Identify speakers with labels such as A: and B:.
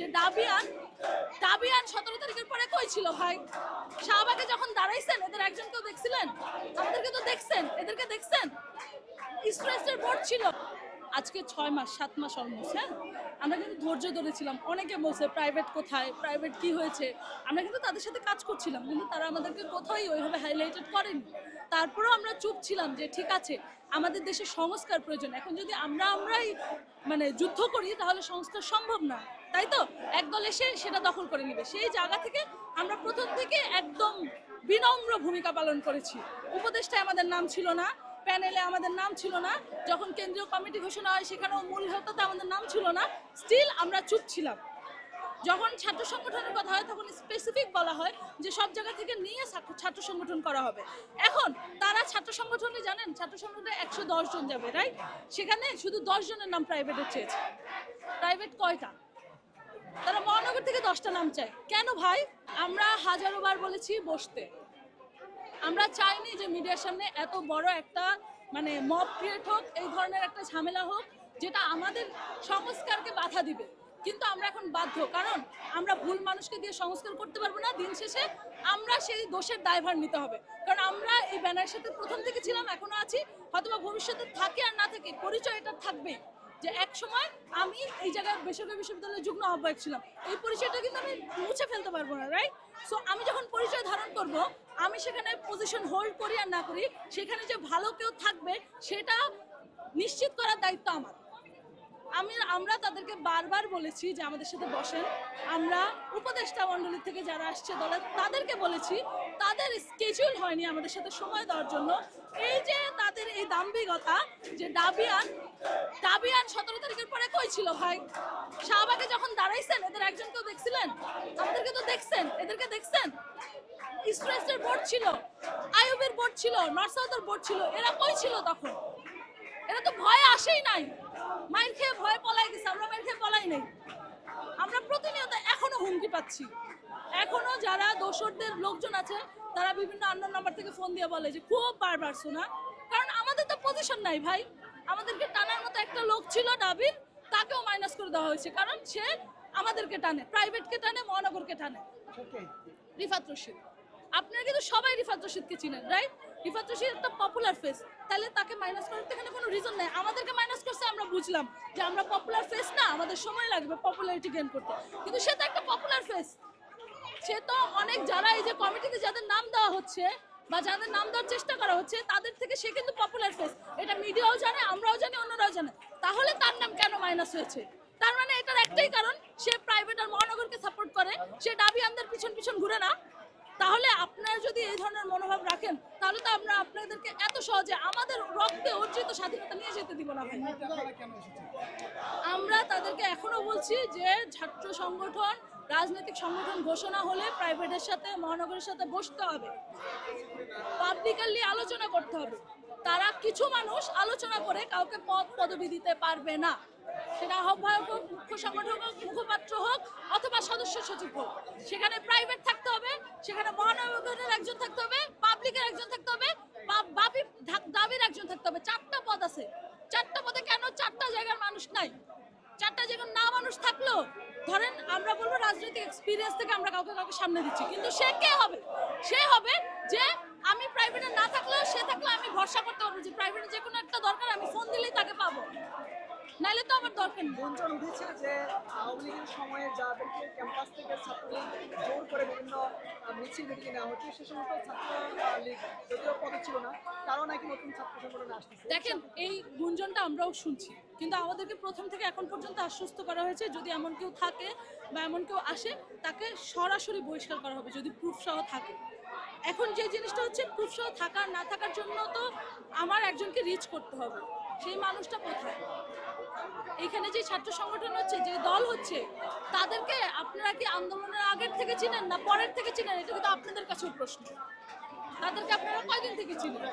A: যে ডাবিয়ান 17 তারিখের পরে কই ছিল ভাই? শাহবাগে যখন দাঁড়াইছেন এদের একজনকেও দেখছিলেন? আমাদেরকে তো দেখছেন, এদেরকে দেখছেন? স্ট্রেসের বোর্ড ছিল। আজকে 6 মাস 7 মাস অলমোস্ট, হ্যাঁ আমরা কিন্তু ধৈর্য ধরেছিলাম। অনেকে বলছে প্রাইভেট কোথায়, প্রাইভেট কি হয়েছে, আমরা কিন্তু তাদের সাথে কাজ করছিলাম, কিন্তু তারা আমাদেরকে কোথাও ওইভাবে হাইলাইটেড করেনি। তারপরেও আমরা চুপ ছিলাম যে ঠিক আছে, আমাদের দেশে সংস্কার প্রয়োজন। এখন যদি আমরাই মানে যুদ্ধ করি তাহলে সংস্কার সম্ভব না, তাই তো? একদল এসে সেটা দখল করে নেবে। সেই জায়গা থেকে আমরা প্রথম থেকে একদম বিনম্র ভূমিকা পালন করেছি। উপদেষ্টায় আমাদের নাম ছিল না, প্যানেলে আমাদের নাম ছিল না, যখন কেন্দ্রীয় কমিটি ঘোষণা হয় সেখানেও মূল হোতাতে আমাদের নাম ছিল না। স্টিল আমরা চুপ ছিলাম। যখন ছাত্র সংগঠনের কথা হয় তখন স্পেসিফিক বলা হয় যে সব জায়গা থেকে নিয়ে ছাত্র সংগঠন করা হবে। এখন তারা ছাত্র সংগঠনে জানেন, ছাত্র সংগঠনে 110 জন যাবে, রাইট? সেখানে শুধু 10 জনের নাম প্রাইভেটের চেয়েছে। প্রাইভেট কয়টা? তারা মহানগর থেকে 10টা নাম চায়। কেন ভাই? আমরা হাজারো বার বলেছি বসতে। আমরা চাইনি যে মিডিয়ার সামনে এত বড় একটা মানে মব ক্রিয়েট হোক, এই ধরনের একটা ঝামেলা হোক যেটা আমাদের সংস্কারকে বাধা দিবে। কিন্তু আমরা এখন বাধ্য, কারণ আমরা ভুল মানুষকে দিয়ে সংস্কার করতে পারবো না। দিন শেষে আমরা সেই দোষের দায়ভার নিতে হবে, কারণ আমরা এই ব্যানারের সাথে প্রথম থেকে ছিলাম, এখনো আছি, হয়তোবা ভবিষ্যতে থাকে আর না থাকে, পরিচয় এটা থাকবে যে এক সময় আমি এই জায়গায় বেসরকারি বিশ্ববিদ্যালয়ের যুগ্ম আহ্বায়ক ছিলাম। এই পরিচয়টা কিন্তু আমি মুছে ফেলতে পারবো না, রাইট? সো আমি যখন পরিচয় ধারণ করব, আমি সেখানে পজিশন হোল্ড করি আর না করি, সেখানে যে ভালো কেউ থাকবে সেটা নিশ্চিত করার দায়িত্ব আমার। আমরা তাদেরকে বারবার বলেছি যে আমাদের সাথে বসেন। আমরা উপদেষ্টা মণ্ডলী থেকে যারা আসছে দলে তাদেরকে বলেছি, তাদের স্কেজুল হয়নি আমাদের সাথে সময় দেওয়ার জন্য। এই যে তাদের এই দাম্ভিকতা যে ডাবিয়ান 17 তারিখের পরে কই ছিল ভাই? শাহবাগে যখন দাঁড়াইছেন এদের একজনকেও দেখছিলেন? আমাদেরকে তো দেখছেন, এদেরকে দেখছেন? স্ট্রেসের বোর্ড ছিল, আইয়ুবের বোর্ড ছিল, নর্থ সাউথের বোর্ড ছিল, এরা কই ছিল তখন? এরা তো ভয়ে আসেই নাই, মাইর খেয়ে ভয়ে পলাই গেছে। আমরা মাইর খেয়ে পলাই নাই। আমরা প্রতিনিয়ত এখনো হুমকি পাচ্ছি। এখনো যারা দোসরদের লোকজন আছে তারা বিভিন্ন আননোন নাম্বার থেকে ফোন দিয়ে বলে যে খুব বারবার শোনা, কারণ আমাদের তো পজিশন নাই ভাই। আমাদেরকে টানার মতো একটা লোক ছিল ডাবির, তাকেও মাইনাস করে দেওয়া হয়েছে, কারণ সে আমাদেরকে টানে, প্রাইভেটকে টানে, মহানগরকে টানে। রিফাত রশিদ, আপনারা কিন্তু সবাই রিফাত রশিদকে চিনেন, রাইট? রিফাত রশিদ একটা পপুলার ফেস, তাহলে তাকে মাইনাস করার এখানে কোনো রিজন নেই। আমাদেরকে মাইনাস করছে, আমরা বুঝলাম যে আমরা পপুলার ফেস না, আমাদের সময় লাগবে পপুলারিটি গেইন করতে, কিন্তু সে তো একটা পপুলার ফেস। সে তো অনেক, যারা এই যে কমিটিতে যাদের নাম দেওয়া হচ্ছে বা যাদের নাম দেওয়ার চেষ্টা করা হচ্ছে তাদের থেকে সে কিন্তু পপুলার ফেস। এটা মিডিয়াও জানে, আমরাও জানি, অন্যরাও জানে। তাহলে তার নাম কেন মাইনাস হয়েছে? তার মানে এটার একটাই কারণ, সে প্রাইভেট আর মহানগরকে সাপোর্ট করে, সে ডাবিয়ানদের পিছন পিছন ঘুরে না। তাহলে আপনারা যদি এই ধরনের মনোভাব রাখেন তাহলে তো আমরা আপনাদেরকে এত সহজে আমাদের রক্তে অর্জিত স্বাধীনতা নিয়ে যেতে দিব না ভাই। আমরা তাদেরকে এখনো বলছি যে ছাত্র সংগঠন রাজনৈতিক সংগঠন ঘোষণা হলে প্রাইভেটের সাথে মহানগরের সাথে বসতে হবে, পাবলিকলি আলোচনা করতে হবে। তারা কিছু মানুষ আলোচনা করে কাউকে পদ পদবি দিতে পারবে না, সেটা আহ্বায়ক হোক, মুখ্য সংগঠক হোক, মুখপাত্র হোক অথবা সদস্য সচিব হোক। সেখানে প্রাইভেট থাকতে হবে, সেখানে মহানগরের একজন থাকতে হবে, পাবলিকের একজন থাকতে হবে, দাবির একজন থাকতে হবে। 4টা পদ আছে। 4টা পদে কেন 4টা জায়গার মানুষ নাই? 4টা জায়গার না মানুষ থাকলো, ধরেন আমরা বলবো রাজনৈতিক এক্সপিরিয়েন্স থেকে আমরা কাউকে সামনে দিচ্ছি, কিন্তু সে কে হবে? সে হবে যে আমি প্রাইভেটে না থাকলেও সে থাকলে আমি ভরসা করতে পারবো যে প্রাইভেটে যে কোনো একটা দরকার আমি ফোন দিলেই তাকে পাবো, নাইলে তো আমার দরকার নেই।
B: গুঞ্জন উঠেছে যে আওয়ামী লীগের সময়ে যাদেরকে ক্যাম্পাস থেকে ছাত্রলীগ জোর করে বিভিন্ন মিছিল মিটিংয়ে নেওয়া হচ্ছে, সে সমস্ত ছাত্রলীগ যদিও পদে ছিল না, তারাও নাকি নতুন ছাত্র সংগঠনে আসতেছে।
A: দেখেন, এই গুঞ্জনটা আমরাও শুনছি, কিন্তু আমাদেরকে প্রথম থেকে এখন পর্যন্ত আশ্বস্ত করা হয়েছে যদি এমন কেউ থাকে বা এমন কেউ আসে তাকে সরাসরি বহিষ্কার করা হবে যদি প্রুফ সহ থাকে। এখন যে জিনিসটা হচ্ছে, প্রুফ সহ থাকা না থাকার জন্য তো আমার একজনকে রিচ করতে হবে। সেই মানুষটা কোথায়? এইখানে যে ছাত্র সংগঠন হচ্ছে, যে দল হচ্ছে, তাদেরকে আপনারা কি আন্দোলনের আগের থেকে চিনেন না পরের থেকে চিনেন? এটা কিন্তু আপনাদের কাছেও প্রশ্ন। তাদেরকে আপনারা কয়দিন থেকে চিনেন?